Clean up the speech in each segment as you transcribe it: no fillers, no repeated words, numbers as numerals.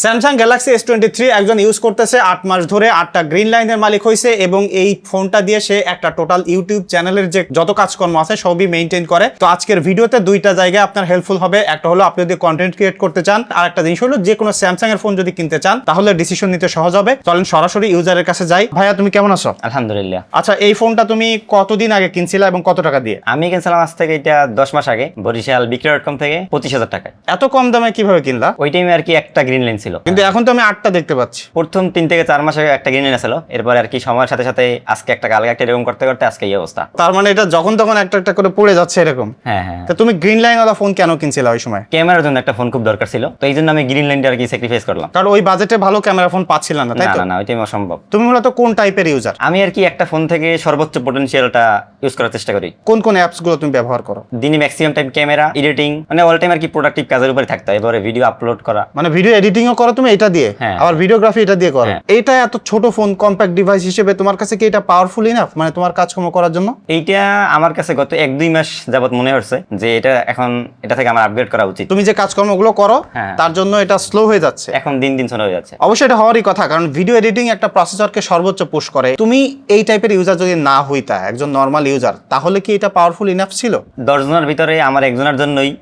Samsung Galaxy S23 একজন use করতেছে 8 মাস ধরে, 8টা গ্রিন লাইনের মালিক হয়েছে এবং এই ফোনটা দিয়ে সে একটা টোটাল ইউটিউব চ্যানেলের যে যত কাজকর্ম আছে সবই মেইনটেইন করে। তো আজকের ভিডিওতে দুইটা জায়গায় আপনার হেল্পফুল হবে। একটা হলো আপনি যদি কন্টেন্ট ক্রিয়েট করতে চান, আর একটা জিনিস হলো যে কোনো স্যামসাং এর ফোন যদি কিনতে চান তাহলে ডিসিশন নিতে সহজ হবে। চলেন সরাসরি ইউজারের কাছে যাই। ভাইয়া তুমি কেমন আছো? আলহামদুলিল্লাহ। আচ্ছা, এই ফোনটা তুমি কতদিন আগে কিনছিলা এবং কত টাকা দিয়ে? আমি কিনছিলাম আজ থেকে এটা 10 মাস আগে বরিশাল বিক্রয়.com থেকে 25,000 টাকায়। এত কম দামে কিভাবে কিনলা? ওই টাইমে আর কি একটা গ্রিন লাইন ছিল, কিন্তু এখন তো আমি 8টা দেখতে পাচ্ছি। প্রথম 3 থেকে 4 মাস আগে একটা গ্রিন লাইন ছিল, এরপর আর কি সময়ের সাথে সাথে আজকে একটা কালকে একটা এরকম করতে করতে আজকে এই অবস্থা। তার মানে এটা যখন তখন একটা একটা করে পড়ে যাচ্ছে এরকম। হ্যাঁ হ্যাঁ। তা তুমি গ্রিন লাইন ওয়ালা ফোন কেন কিনছিলা ওই সময়? ক্যামেরার জন্য একটা ফোন খুব দরকার ছিল, তো এই জন্য আমি গ্রিন লাইনটা আর কি স্যাক্রিফাইস করলাম। কারণ ওই বাজেটে ভালো ক্যামেরা ফোন পাচ্ছিলা না, তাই না তো? না না, ওই টাইমে অসম্ভব। তুমি মূলত কোন টাইপের ইউজার? আমি আর কি একটা ফোন থেকে সর্বোচ্চ পটেনশিয়ালটা ইউজ করার চেষ্টা করি। কোন কোন অ্যাপস গুলো তুমি ব্যবহার করো? দিনে ম্যাক্সিমাম টাইম ক্যামেরা, এডিটিং, মানে অল টাইম আর কি প্রোডাক্টিভ কাজের উপরে থাকতে হয়। এবারে ভিডিও আপলোড করা, মানে ভিডিও এডিটিংও করো তুমি এটা দিয়ে? হ্যাঁ। আবার ভিডিওগ্রাফি এটা দিয়ে করো? হ্যাঁ। এইটা এত ছোট ফোন, কম্প্যাক্ট ডিভাইস হিসেবে তোমার কাছে কি এটা পাওয়ারফুল ইনাফ মানে তোমার কাজকর্ম করার জন্য? এইটা আমার কাছে গত 1-2 মাস যাবত মনে হচ্ছে যে এটা থেকে আমার আপগ্রেড করা উচিত। তুমি যে কাজকর্মগুলো করো হ্যাঁ। তার জন্য এটা স্লো হয়ে যাচ্ছে। এখন দিন দিন ছোট হয়ে যাচ্ছে। অবশ্যই এটা হওয়ারই কথা, কারণ ভিডিও এডিটিং একটা প্রসেসরকে সর্বোচ্চ পুশ করে। তুমি এই টাইপের ইউজার যদি না হইতা, একজন নর্মাল ইউজার, তাহলে কি এটা পাওয়ারফুল ইনাফ ছিল? 10 জনের ভিতরে আমার একজনের জন্যই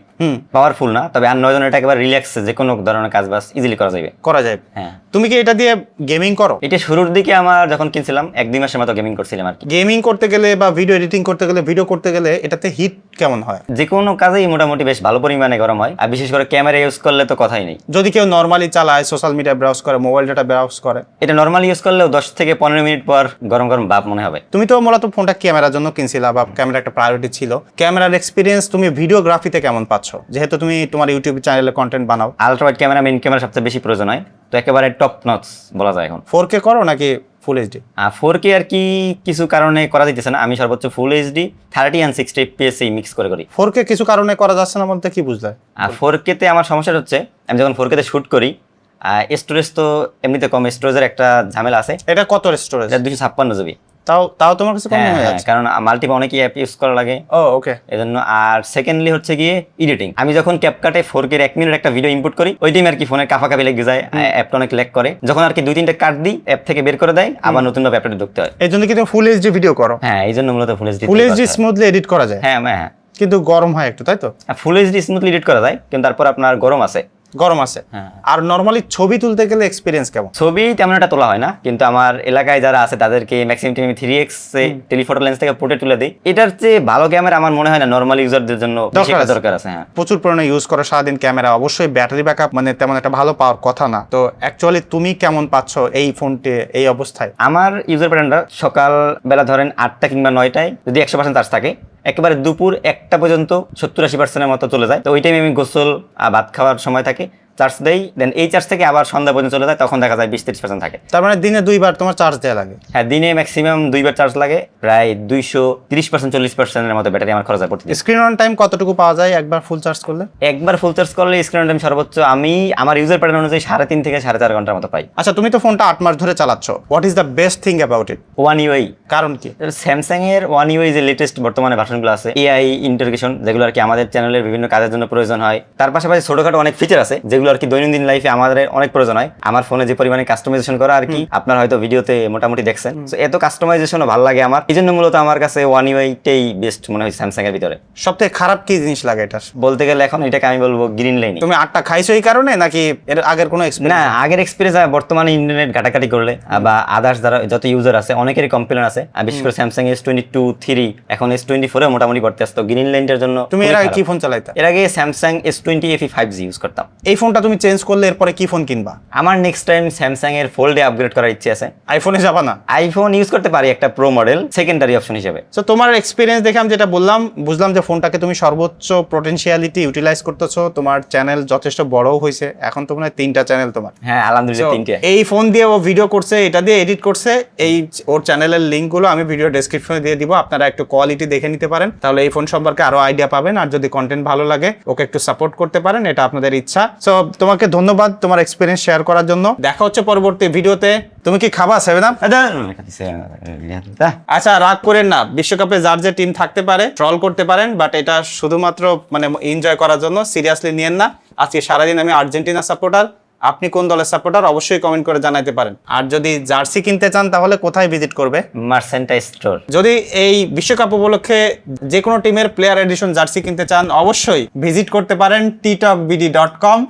পাওয়ারফুল না, তবে আর 9 জনের এটা একেবারে রিল্যাক্স, যে কোনো ধরনের কাজ বাস ইজিলি করা যাবে। করা যায়। হ্যাঁ। তুমি কি এটা দিয়ে গেমিং করো? এটা শুরুর দিকে আমার যখন কিনছিলাম 1-2 মাসের মতো গেমিং করছিলাম আর কি। গেমিং করতে গেলে বা ভিডিও এডিটিং করতে গেলে, ভিডিও করতে গেলে এটাতে হিট কেমন হয়? যে কোনো কাজেই মোটামুটি বেশ ভালো পরিমাণে গরম হয়, আর বিশেষ করে ক্যামেরা ইউজ করলে তো কথাই নেই। যদি কেউ নর্মালি চালায়, সোশ্যাল মিডিয়া ব্রাউজ করে, মোবাইল ডাটা ব্রাউজ করে, এটা নর্মালি ইউজ করলেও 10 থেকে 15 মিনিট পর গরম গরম ভাব মনে হবে। তুমি তো মূলত ফোনটা ক্যামেরার জন্য কিনছিলা বা ক্যামেরা একটা প্রায়োরিটি ছিল। ক্যামেরার এক্সপিরিয়েন্স তুমি ভিডিওগ্রাফিতে কেমন পাচ্ছ, যেহেতু তুমি তোমার ইউটিউব চ্যানেলে কন্টেন্ট বানাও? Ultra wide camera, main camera সবচেয়ে বেশি প্রয়োজন হয়, তো একেবারে টপ নচ বলা যায় এখন। 4K করো নাকি ফুল এইচডি? 4K আর কি কিছু কারণে করা যাইতেছে না, আমি সর্বোচ্চ full HD 30 and 60 fps mix করে করি। 4K কিছু কারণে করা যাচ্ছে না বলতে কি বুঝলে? আর 4K তে আমার সমস্যা হচ্ছে, আমি যখন 4K তে শুট করি, স্টোরেজ তো এমনিতে কম, স্টোরেজের একটা ঝামেলা আছে। এটা কত স্টোরেজ? এটা 256 জিবি। তাও তোমার কাছে কম হয়ে হ্যাঁ, যাচ্ছে? কারণ মাল্টিপল অনেক অ্যাপ ইউজ করা লাগে। ও ওকে। এজন্য। আর সেকেন্ডলি হচ্ছে গিয়ে এডিটিং। আমি যখন ক্যাপকাটে 4K 1 মিনিট একটা ভিডিও ইনপুট করি, ওই টাইম আর কি ফোনের কাফাকাফি লেগে যায়, অ্যাপটা অনেক ল্যাগ করে। যখন আর কি 2-3টা কাট দিই, অ্যাপ থেকে বের করে দেয়, আবার নতুন ভাবে অ্যাপটা ঢুকতে হয়। এই জন্য কি তুমি ফুল এইচডি ভিডিও করো? হ্যাঁ, এই জন্য মূলত full HD. Full HD smoothly edit করা যায়? হ্যাঁ হ্যাঁ। কিন্তু গরম হয় একটু, তাই তো? ফুল এইচডি স্মুথলি এডিট করা যায়, কিন্তু তারপর আপনার গরম আছে। গরম আছে। হ্যাঁ। আর নরমালি ছবি তুলতে গেলে এক্সপিরিয়েন্স কেমন? ছবি তেমন একটা তোলা হয় না, কিন্তু আমার এলাকায় যারা আছে তাদেরকে maximum time 3x telephoto lens থেকে পোর্ট্রেট তুলে দিই। এটার চেয়ে ভালো ক্যামেরা আমার মনে হয় না নরমাল ইউজারদের জন্য দরকার আছে। হ্যাঁ, প্রচুর পরিমাণে ইউজ করে সারাদিন ক্যামেরা, অবশ্যই ব্যাটারি ব্যাকআপ মানে তেমন একটা ভালো পাওয়ার কথা না। তো অ্যাকচুয়ালি তুমি কেমন পাচ্ছ এই ফোনটি এই অবস্থায়? আমার ইউজার প্যাটার্নটা সকাল বেলা ধরেন 8টা কিংবা 9টায় যদি 100% চার্জ থাকে, একেবারে দুপুর 1টা পর্যন্ত 70-80% মতো চলে যায়। তো ওই টাইমে আমি গোসল ভাত খাওয়ার সময় থাকে চার্জ দেই, দেন এই চার্জ থেকে আবার সন্ধ্যা পর্যন্ত চলে যায়, তখন দেখা যায় 20-30% থাকে। তার মানে দিনে 2বার তোমার চার্জ দেওয়া লাগে? হ্যাঁ, দিনে ম্যাক্সিমাম 2বার চার্জ লাগে, প্রায় 230-40% এর মতো ব্যাটারি আমার খরচ হয় প্রতিদিন। স্ক্রিন অন টাইম কতটুকু পাওয়া যায় একবার ফুল চার্জ করলে? একবার ফুল চার্জ করলে স্ক্রিন অন টাইম সর্বোচ্চ আমি আমার ইউজার প্যাটার্ন অনুযায়ী 3.5 থেকে 4.5 ঘন্টার মতো পাই। আচ্ছা, তুমি তো ফোনটা 8 মাস ধরে চালাচ্ছ, what is the best thing about it? One UI। কারণ কি? স্যামসাং এর One UI যে লেটেস্ট বর্তমানে ভার্সনগুলো আছে, এআই ইন্টিগ্রেশন, যেগুলো আর কি আমাদের চ্যানেলের বিভিন্ন কাজের জন্য প্রয়োজন হয়। তার পাশাপাশি ছোটখাটো অনেক ফিচার আছে যেগুলো আর কি দৈনন্দিন লাইফে আমাদের অনেক প্রয়োজন হয়। আমার ফোনে যে পরিমাণে কাস্টমাইজেশন করা আর কি, আপনার হয়তো ভিডিওতে মোটামুটি দেখছেন, তো এত কাস্টমাইজেশনও ভালো লাগে আমার। এই জন্য মূলত আমার কাছে One UI-টাই বেস্ট মনে হয় স্যামসাং এর ভিতরে। সবথেকে খারাপ কি জিনিস লাগে এটা বলতে গেলে এখন এটাকে আমি বলবো গ্রিন লাইন। তুমি 8টা খাইছো এই কারণে নাকি এর আগের কোনো এক্সপেরিয়েন্স? না, আগের এক্সপেরিয়েন্স বর্তমানে ইন্টারনেট ঘাটাঘাটি করলে বা আদার্স যারা যত ইউজার আছে অনেকেরই কমপ্লেন আছে, আর বিশেষ করে স্যামসাং S22 3 এখন S24 মোটামুটি করতে আসতো গ্রিন লাইনটার জন্য। তুমি এর আগে কি ফোন চালাইতা? এর আগে Samsung S20 FE 5G use করতাম। এই ফোনটা তুমি চেঞ্জ করলে এরপরে কি ফোন কিনবা? আমার নেক্সট টাইম স্যামসাং এর ফোল্ডে আপগ্রেড করার ইচ্ছে আছে। আইফোনে যাবা না? আইফোন ইউজ করতে পারি একটা প্রো মডেল সেকেন্ডারি অপশন হিসেবে। তো তোমার এক্সপিরিয়েন্স দেখে আমি যেটা বুঝলাম যে ফোনটাকে তুমি সর্বোচ্চ পোটেনশিয়ালিটি ইউটিলাইজ করতেছো। তোমার চ্যানেল যথেষ্ট বড়ও হয়েছে, এখন তো মনে হয় 3টা চ্যানেল তোমার। হ্যাঁ, আলহামদুলিল্লাহ 3টে। এই ফোন দিয়ে ও ভিডিও করছে, এটা দিয়ে এডিট করছে। এই ওর চ্যানেলের লিঙ্কগুলো আমি ভিডিও ডেসক্রিপশনে দিয়ে দিব, আপনারা একটু কোয়ালিটি দেখে নিতে পারেন, তাহলে এই ফোন সম্পর্কে আরো আইডিয়া পাবেন। আর যদি কন্টেন্ট ভালো লাগে ওকে একটু সাপোর্ট করতে পারেন, এটা আপনাদের ইচ্ছা। সো তোমাকে ধন্যবাদ তোমার এক্সপিরিয়েন্স শেয়ার করার জন্য। দেখা হচ্ছে পরবর্তী ভিডিওতে। তুমি কি খাবা 7 আপ? আচ্ছা, রাগ করেন না, বিশ্বকাপে যার যে টিম থাকতে পারে ট্রল করতে পারেন, বাট এটা শুধুমাত্র মানে এনজয় করার জন্য, সিরিয়াসলি নিয়েন না। আজকে সারাদিন আমি আর্জেন্টিনা সাপোর্টার, আপনি কোন দলের সাপোর্টার অবশ্যই কমেন্ট করে জানাতে পারেন। আর যদি জার্সি কিনতে চান তাহলে কোথায় ভিজিট করবে? মার্সেন্টাইজ স্টোর। যদি এই বিশ্বকাপ উপলক্ষে যে কোনো টিমের প্লেয়ার এডিশন জার্সি কিনতে চান অবশ্যই ভিজিট করতে পারেন ttalkbd.com।